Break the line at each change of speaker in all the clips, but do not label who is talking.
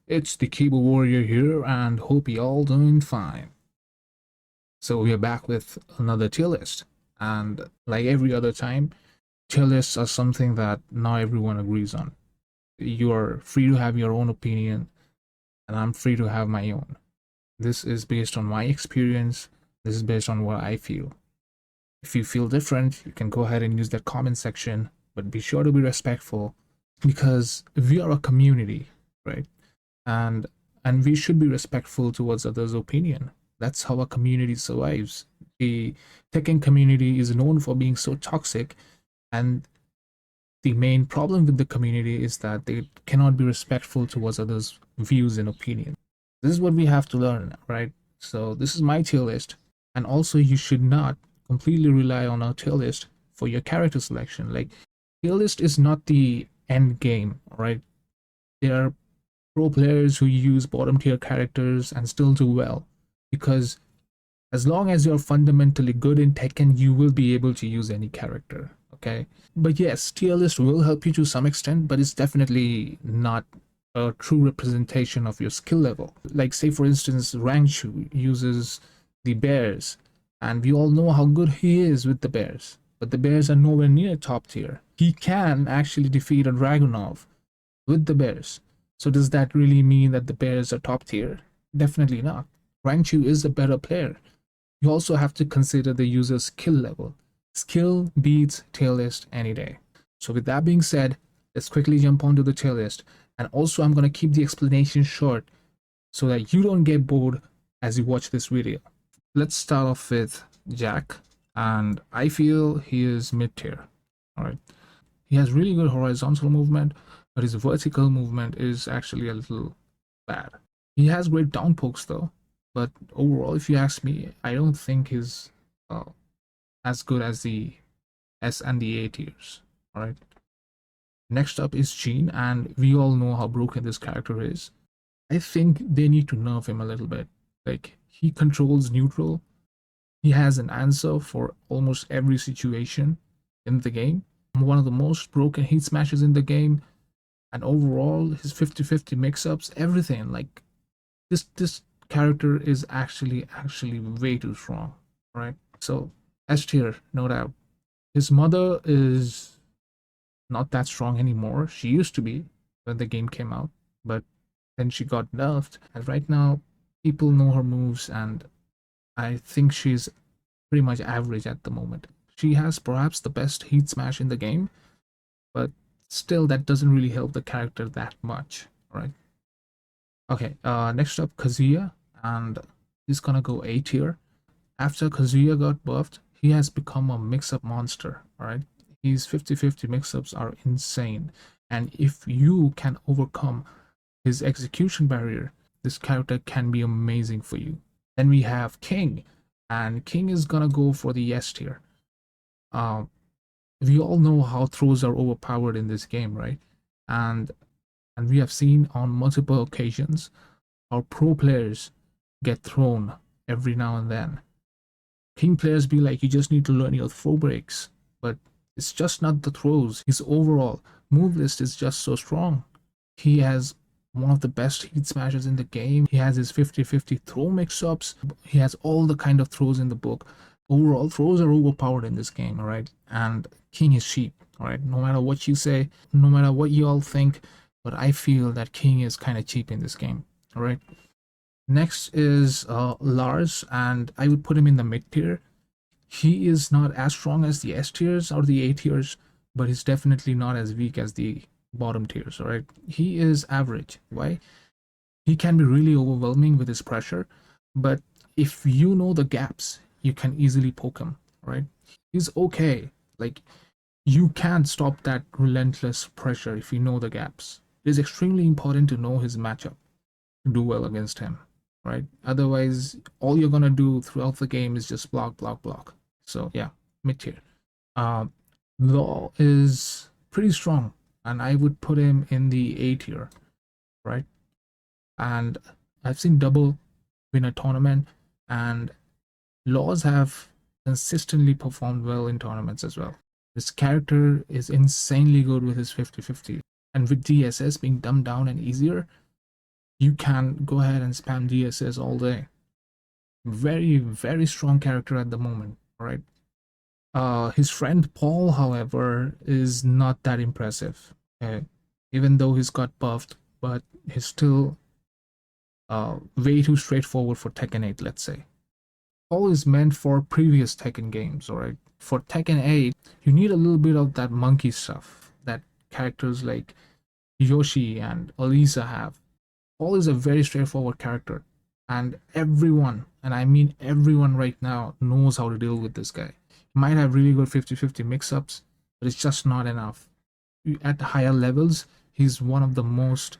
It's the Keyboard Warrior here, and hope you all doing fine. So we are back with another tier list, and like every other time, tier lists are something that not everyone agrees on. You are free to have your own opinion, and I'm free to have my own. This is based on my experience. This is based on what I feel. If you feel different, you can go ahead and use that comment section, but be sure to be respectful because we are a community, right? and and we should be respectful towards others' opinion. That's how a community survives. The Tekken community is known for being so toxic, and the main problem with the community is that they cannot be respectful towards others' views and opinions. This is what we have to learn, right? So this is my tier list, and also you should not completely rely on our tier list for your character selection. Like, tier list is not the end game, right? There are pro players who use bottom tier characters and still do well, because as long as you're fundamentally good in Tekken, you will be able to use any character. Okay, but yes, tier list will help you to some extent, but it's definitely not a true representation of your skill level. Like, say for instance, Rangchu uses the bears, and we all know how good he is with the bears, but the bears are nowhere near top tier. He can actually defeat a Dragunov with the bears. So does that really mean that the bears are top tier? Definitely not. Rangchu is a better player. You also have to consider the user's skill level. Skill beats tier list any day. So with that being said, let's quickly jump onto the tier list. And also, I'm going to keep the explanation short so that you don't get bored as you watch this video. Let's start off with Jack, and I feel he is mid tier. All right. He has really good horizontal movement, but his vertical movement is actually a little bad. He has great down pokes though, but overall, if you ask me, I don't think he's uh, as good as the S and the A tiers. All right. Next up is Gene, and we all know how broken this character is. I think they need to nerf him a little bit. Like, he controls neutral. He has an answer for almost every situation in the game. One of the most broken heat smashes in the game, and overall his 50-50 mix-ups, everything. Like, this character is actually way too strong, right? So S tier, no doubt. His mother is not that strong anymore. She used to be when the game came out, but then she got nerfed, and right now people know her moves, and I think she's pretty much average at the moment. She has perhaps the best heat smash in the game, but still that doesn't really help the character that much, right? Okay, next up, Kazuya, and he's gonna go A tier. After Kazuya got buffed, he has become a mix-up monster, alright? His 50-50 mix-ups are insane, and if you can overcome his execution barrier, this character can be amazing for you. Then we have King, and King is gonna go for the S tier. Um, we all know how throws are overpowered in this game, right? And and we have seen on multiple occasions how pro players get thrown every now and then. King players be like, you just need to learn your throw breaks, but it's just not the throws. His overall move list is just so strong. He has one of the best heat smashes in the game. He has his 50-50 throw mix-ups. He has all the kind of throws in the book. Overall, throws are overpowered in this game, alright? And King is cheap, alright? No matter what you say, no matter what you all think, but I feel that King is kind of cheap in this game, alright? Next is Lars, and I would put him in the mid tier. He is not as strong as the S tiers or the A tiers, but he's definitely not as weak as the bottom tiers, all right? He is average. Why? He can be really overwhelming with his pressure, but if you know the gaps, you can easily poke him, right? He's okay. Like, you can't stop that relentless pressure if you know the gaps. It is extremely important to know his matchup to do well against him, right? Otherwise, all you're gonna do throughout the game is just block, block, block. So yeah, mid tier. Um, Law is pretty strong, and I would put him in the A tier, right? And I've seen double win a tournament, and Laws have consistently performed well in tournaments as well. This character is insanely good with his 50-50, and with DSS being dumbed down and easier, you can go ahead and spam DSS all day. Very, very strong character at the moment, all right? His friend Paul, however, is not that impressive. Okay? Even though he's got buffed, but he's still way too straightforward for Tekken 8, let's say. Paul is meant for previous Tekken games, alright? For Tekken 8, you need a little bit of that monkey stuff that characters like Yoshi and Elisa have. Paul is a very straightforward character, and everyone, and I mean everyone right now, knows how to deal with this guy. He might have really good 50-50 mix-ups, but it's just not enough. At higher levels, he's one of the most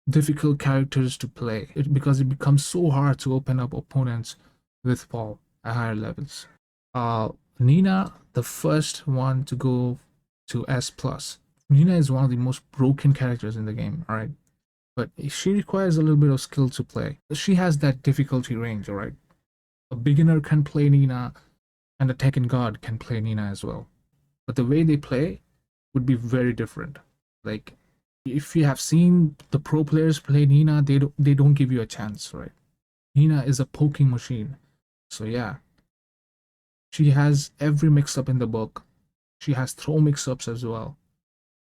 difficult characters to play because it becomes so hard to open up opponents with Paul at higher levels. Uh, Nina, the first one to go to S plus. Nina is one of the most broken characters in the game, alright? But she requires a little bit of skill to play. She has that difficulty range, alright? A beginner can play Nina, and a Tekken god can play Nina as well. But the way they play would be very different. Like, if you have seen the pro players play Nina, they don't give you a chance, right? Nina is a poking machine. So yeah, she has every mix up in the book. She has throw mix ups as well,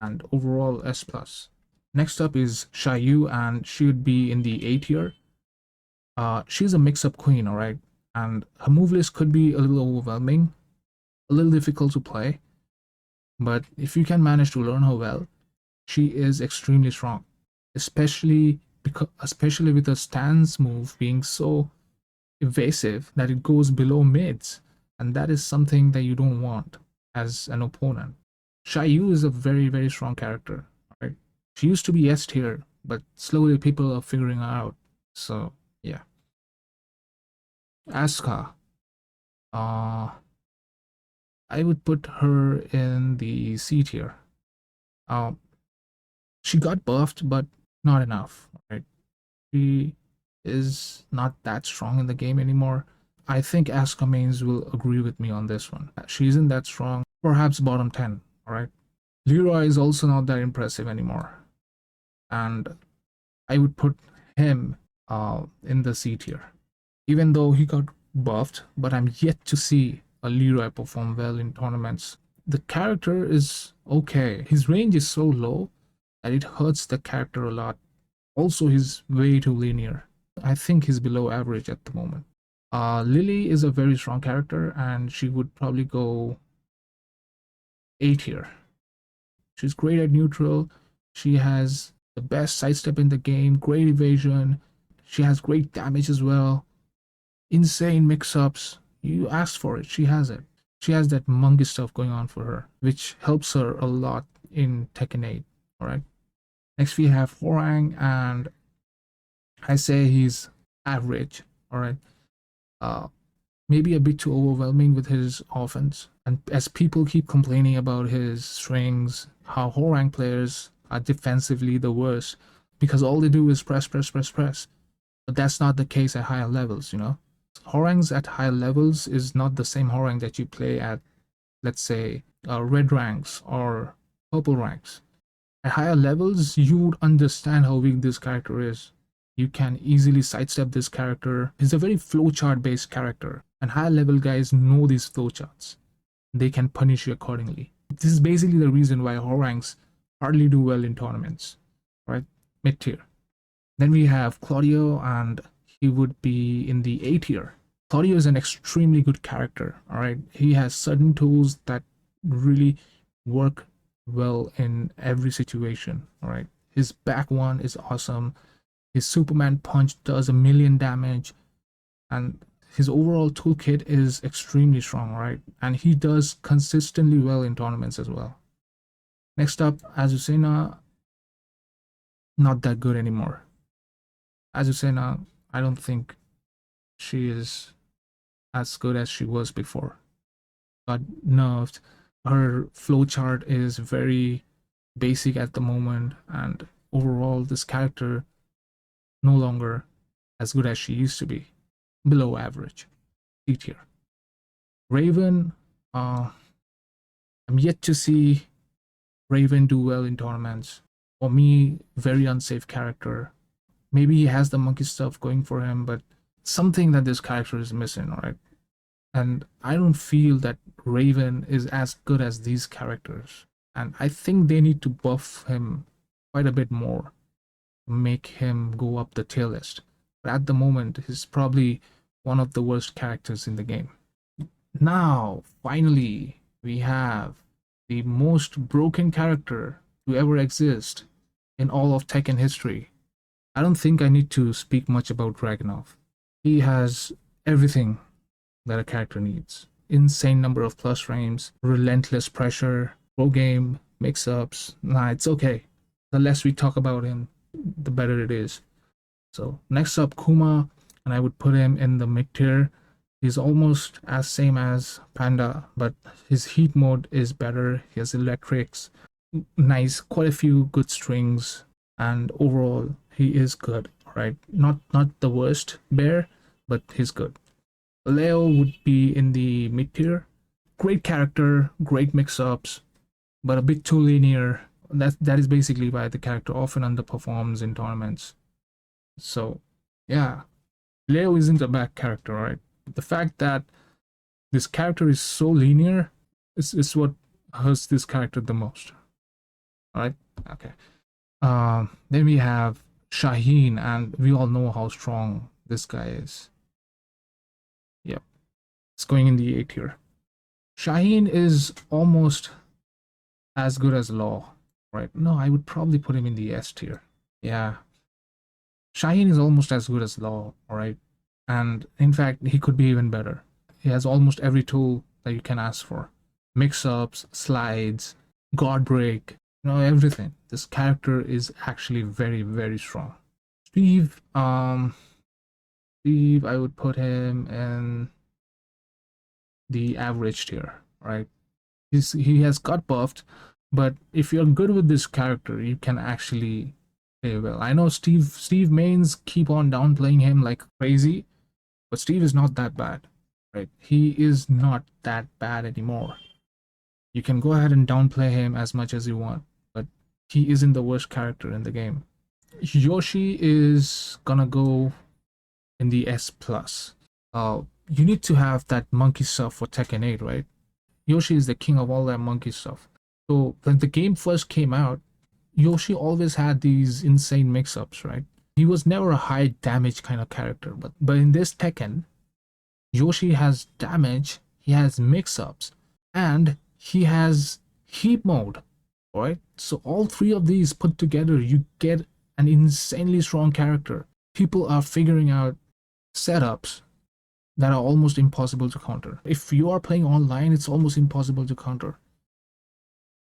and overall S plus. Next up is Shayu, and she would be in the A tier. She's a mix up queen, alright, and her move list could be a little overwhelming, a little difficult to play, but if you can manage to learn her well, she is extremely strong, especially with the stance move being so evasive that it goes below mids, and that is something that you don't want as an opponent. Shayu is a very, very strong character. Right? She used to be S tier, but slowly people are figuring her out. So yeah. Asuka. Uh I would put her in the C tier. Um she got buffed, but not enough. Right? She is not that strong in the game anymore. I think Asuka mains will agree with me on this one. She isn't that strong. Perhaps bottom 10, alright? Leroy is also not that impressive anymore. And I would put him in the C tier. Even though he got buffed, but I'm yet to see a Leroy perform well in tournaments. The character is okay. His range is so low that it hurts the character a lot. Also, he's way too linear. I think he's below average at the moment. Lily is a very strong character, and she would probably go A tier. She's great at neutral. She has the best sidestep in the game, great evasion. She has great damage as well. Insane mix-ups. You asked for it. She has it. She has that monkey stuff going on for her, which helps her a lot in Tekken 8. Alright. Next we have Horang, and I say he's average. Alright. Uh maybe a bit too overwhelming with his offense. And as people keep complaining about his strings, how Horang players are defensively the worst because all they do is press, press, press, press. But that's not the case at higher levels, you know? Horangs at higher levels is not the same Horang that you play at, let's say, red ranks or purple ranks. At higher levels, you would understand how weak this character is. You can easily sidestep this character. He's a very flowchart based character, and higher level guys know these flowcharts. They can punish you accordingly. This is basically the reason why Horangs hardly do well in tournaments, right? Mid tier. Then we have Claudio, and he would be in the A tier. Claudio is an extremely good character, alright? He has certain tools that really work well in every situation, alright? His back one is awesome. His Superman punch does 1,000,000 damage, and his overall toolkit is extremely strong, right? And he does consistently well in tournaments as well. Next up, Azucena, not that good anymore. Azucena, I don't think she is as good as she was before. Got nerfed. Her flowchart is very basic at the moment, and overall, this character no longer as good as she used to be. Below average. C tier. Raven, I'm yet to see Raven do well in tournaments. For me, very unsafe character. maybe he has the monkey stuff going for him, but something that this character is missing, right? And I don't feel that Raven is as good as these characters. And I think they need to buff him quite a bit more, make him go up the tier list. But at the moment, he's probably one of the worst characters in the game. Now, finally, we have the most broken character to ever exist in all of Tekken history. I don't think I need to speak much about Dragunov. He has everything that a character needs. Insane number of plus frames, relentless pressure, pro game, mix-ups. Nah, it's okay. The less we talk about him, the better it is. So next up, Kuma, and I would put him in the mid tier. He's almost as same as Panda, but his heat mode is better. He has electrics, nice, quite a few good strings, and overall he is good. Right, not the worst bear, but he's good. Leo would be in the mid tier. Great character, great mix-ups, but a bit too linear. That is basically why the character often underperforms in tournaments. So yeah, Leo isn't a bad character, right? The fact that this character is so linear is what hurts this character the most. Alright? Okay. Then we have Shaheen, and we all know how strong this guy is. Yep. It's going in the A tier. Shaheen is almost as good as Law, right? No, I would probably put him in the S tier. Yeah. Shaheen is almost as good as Law, alright? And in fact, he could be even better. He has almost every tool that you can ask for. Mix-ups, slides, guard break, everything. This character is actually very, very strong. Steve, I would put him in the average tier, right? He has got buffed, but if you're good with this character, you can actually play well. I know Steve mains keep on downplaying him like crazy, but Steve is not that bad, right? He is not that bad anymore. You can go ahead and downplay him as much as you want, but he isn't the worst character in the game. Yoshi is gonna go in the S+. You need to have that monkey stuff for Tekken 8, right? Yoshi is the king of all that monkey stuff. So when the game first came out, Yoshi always had these insane mix-ups, right? He was never a high damage kind of character, but in this Tekken, Yoshi has damage, he has mix-ups, and he has heat mode, right? So all three of these put together, you get an insanely strong character. People are figuring out setups that are almost impossible to counter. If you are playing online, it's almost impossible to counter.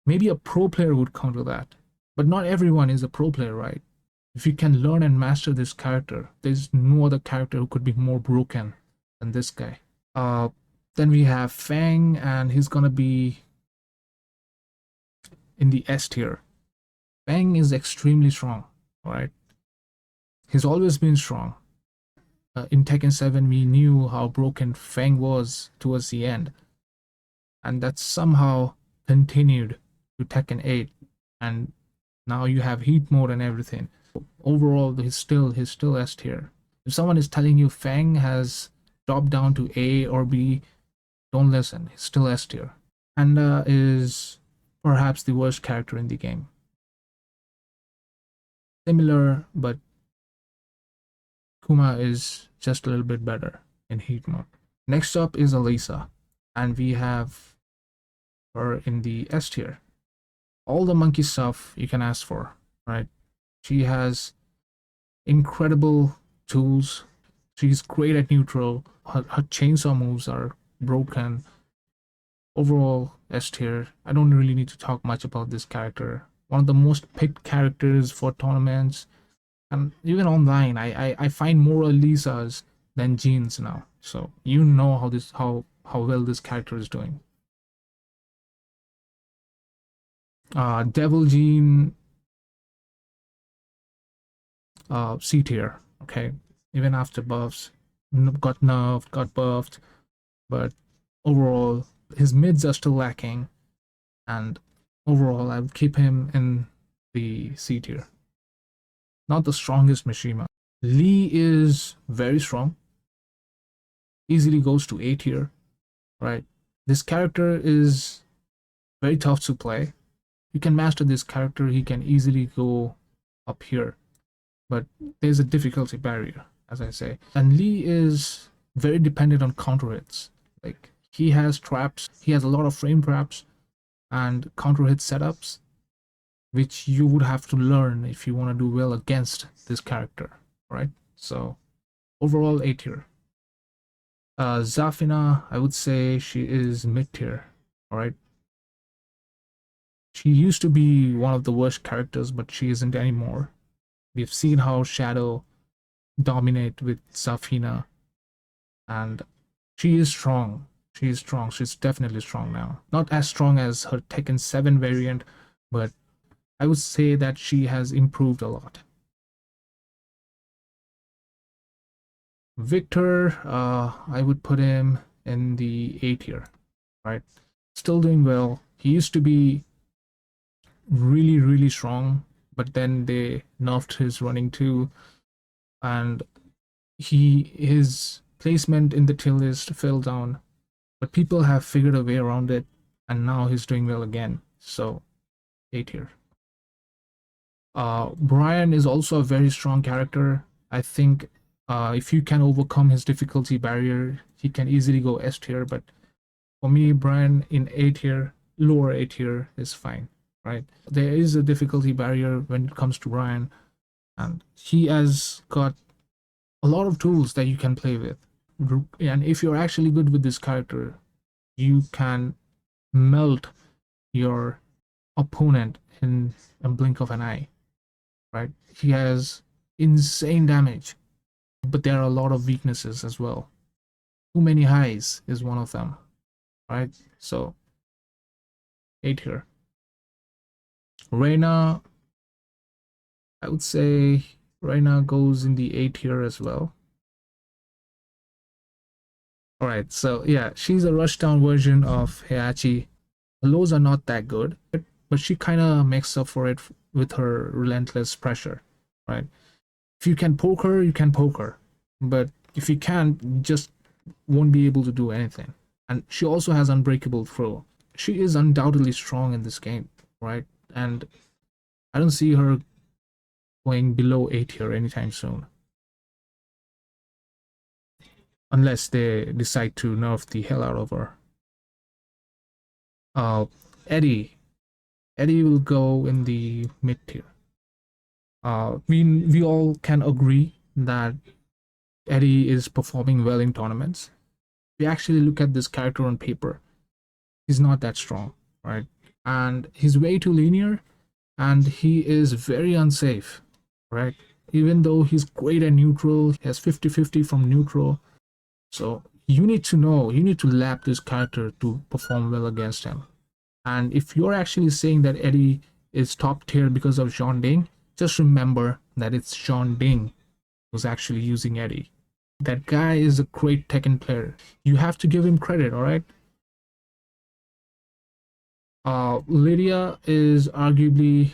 Maybe a pro player would counter that, but not everyone is a pro player, right? If you can learn and master this character, there's no other character who could be more broken than this guy. Then we have Fang, and he's gonna be in the S tier. Fang is extremely strong, right? He's always been strong. In Tekken 7, we knew how broken Fang was towards the end, and that somehow continued to Tekken 8, and now you have heat mode and everything. Overall, he's still S tier. If someone is telling you Fang has dropped down to A or B, don't listen. He's still S tier. Panda is perhaps the worst character in the game. Similar, but Kuma is just a little bit better in heat mode. Next up is Elisa, and we have her in the S tier. All the monkey stuff you can ask for, right? She has incredible tools. She's great at neutral. Her chainsaw moves are broken. Overall, S tier. I don't really need to talk much about this character. One of the most picked characters for tournaments. And even online, I find more Elisas than Jeans now. So you know how well this character is doing. Devil Jean, C tier. Okay, even after buffs, got nerfed, got buffed, but overall his mids are still lacking, and overall I would keep him in the C tier. Not the strongest Mishima. Lee is very strong, easily goes to A tier, right? This character is very tough to play. You can master this character, he can easily go up here, but there's a difficulty barrier, as I say. And Lee is very dependent on counter hits. Like, he has traps, he has a lot of frame traps and counter hit setups, which you would have to learn if you want to do well against this character, right? So overall A tier. Zafina, I would say she is mid tier, all right? She used to be one of the worst characters, but she isn't anymore. We've seen how Shadow dominate with Zafina, and she is strong. She is strong. She's definitely strong now. Not as strong as her Tekken 7 variant, but I would say that she has improved a lot. Victor, I would put him in the A tier, right? Still doing well. He used to be really, really strong, but then they nerfed his running too, and his placement in the tier list fell down. But people have figured a way around it, and now he's doing well again. So, A tier. Brian is also a very strong character. I think if you can overcome his difficulty barrier, he can easily go S tier. But for me, Brian in A tier, lower A tier is fine, right? There is a difficulty barrier when it comes to Brian, and he has got a lot of tools that you can play with. And if you're actually good with this character, you can melt your opponent in a blink of an eye, right? He has insane damage, but there are a lot of weaknesses as well. Too many highs is one of them, right? So, A tier. Reina, I would say Reina goes in the A tier as well. Alright, so yeah, she's a rushdown version of Heihachi. The lows are not that good, but she kind of makes up for it with her relentless pressure, right? If you can poke her, you can poke her. But if you can't, you just won't be able to do anything. And she also has unbreakable throw. She is undoubtedly strong in this game, right? And I don't see her going below A tier anytime soon. Unless they decide to nerf the hell out of her. Eddie. Eddie will go in the mid tier. We all can agree that Eddie is performing well in tournaments. If we actually look at this character on paper, he's not that strong, right? And he's way too linear, and he is very unsafe, right? Even though he's great at neutral, he has 50-50 from neutral. So you need to know, you need to lap this character to perform well against him. And if you're actually saying that Eddie is top tier because of Jean Ding, just remember that it's Jean Ding who's actually using Eddie. That guy is a great Tekken player. You have to give him credit, alright? Lydia is arguably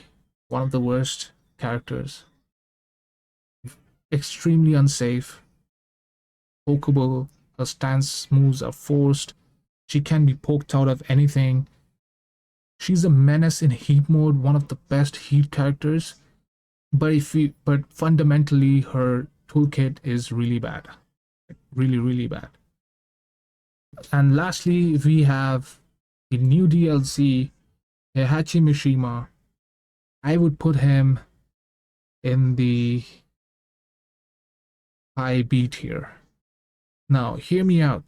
one of the worst characters. Extremely unsafe, pokeable, her stance moves are forced, she can be poked out of anything. She's a menace in heat mode, one of the best heat characters. But fundamentally her toolkit is really bad. Really, really bad. And lastly, we have the new DLC, Heihachi Mishima. I would put him in the high B tier. Now, hear me out.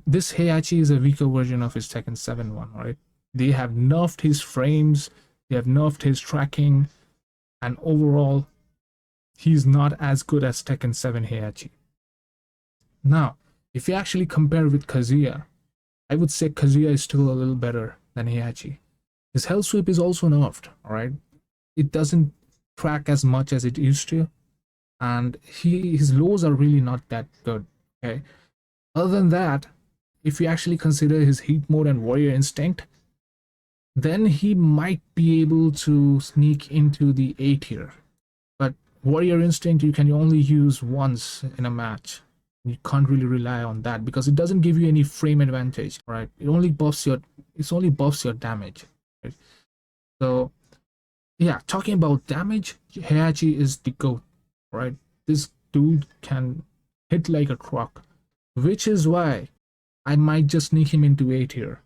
This Heihachi is a weaker version of his Tekken 7 one, right? They have nerfed his frames, they have nerfed his tracking, and overall, he's not as good as Tekken 7 Heihachi. Now, if you actually compare with Kazuya, I would say Kazuya is still a little better than Heihachi. His Hell Sweep is also nerfed, alright? It doesn't track as much as it used to, and his lows are really not that good, okay? Other than that, if you actually consider his Heat Mode and Warrior Instinct, then he might be able to sneak into the A tier. But Warrior Instinct you can only use once in a match. You can't really rely on that because it doesn't give you any frame advantage, right? It only buffs your damage, right? So yeah, talking about damage, Heihachi is the GOAT, right? This dude can hit like a truck, which is why I might just sneak him into A tier,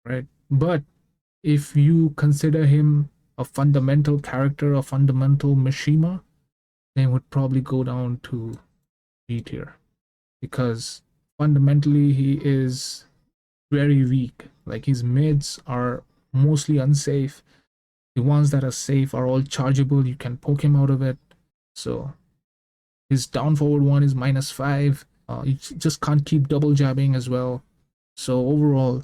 right? But if you consider him a fundamental character, a fundamental mishima, then would probably go down to B tier because fundamentally he is very weak. Like his mids are mostly unsafe. The ones that are safe are all chargeable. You can poke him out of it. So his down forward one is -5. You just can't keep double jabbing as well. So overall,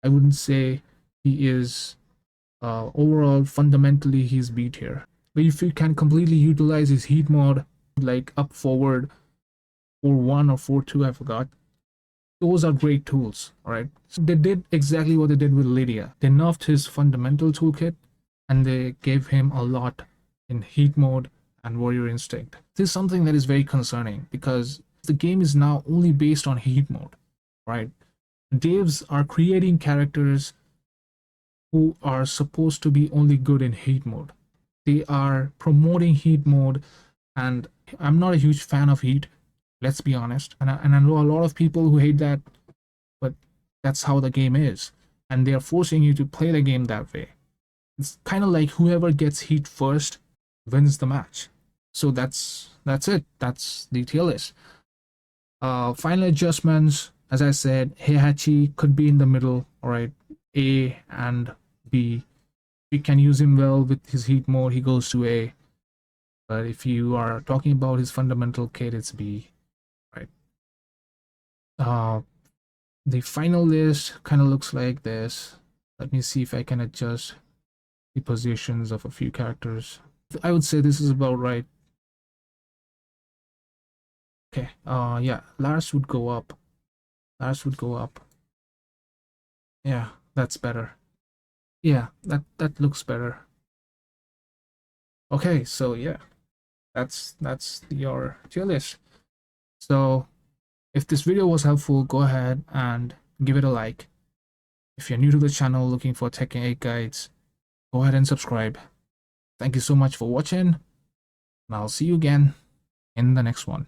I wouldn't say he is. Overall, fundamentally, he's B tier. But if you can completely utilize his heat mod, like up forward 4-1 or 4-2, I forgot. Those are great tools, alright? So they did exactly what they did with Lydia. They nerfed his fundamental toolkit and they gave him a lot in heat mode and warrior instinct. This is something that is very concerning because the game is now only based on heat mode, right? Devs are creating characters who are supposed to be only good in heat mode. They are promoting heat mode, and I'm not a huge fan of heat, let's be honest. And I know a lot of people who hate that, but that's how the game is. And they are forcing you to play the game that way. It's kind of like whoever gets heat first wins the match. So that's it. That's the tier list. Final adjustments, as I said, Heihachi could be in the middle, alright. A and B. We can use him well with his heat mode, he goes to A. But if you are talking about his fundamental kit, it's B, right? The final list kind of looks like this. Let me see if I can adjust the positions of a few characters. I would say this is about right. Okay, yeah, Lars would go up. Lars would go up. Yeah, that's better. Yeah, that looks better. Okay, so yeah, that's your tier list. So if this video was helpful, go ahead and give it a like. If you're new to the channel looking for Tekken 8 guides, go ahead and subscribe. Thank you so much for watching, and I'll see you again in the next one.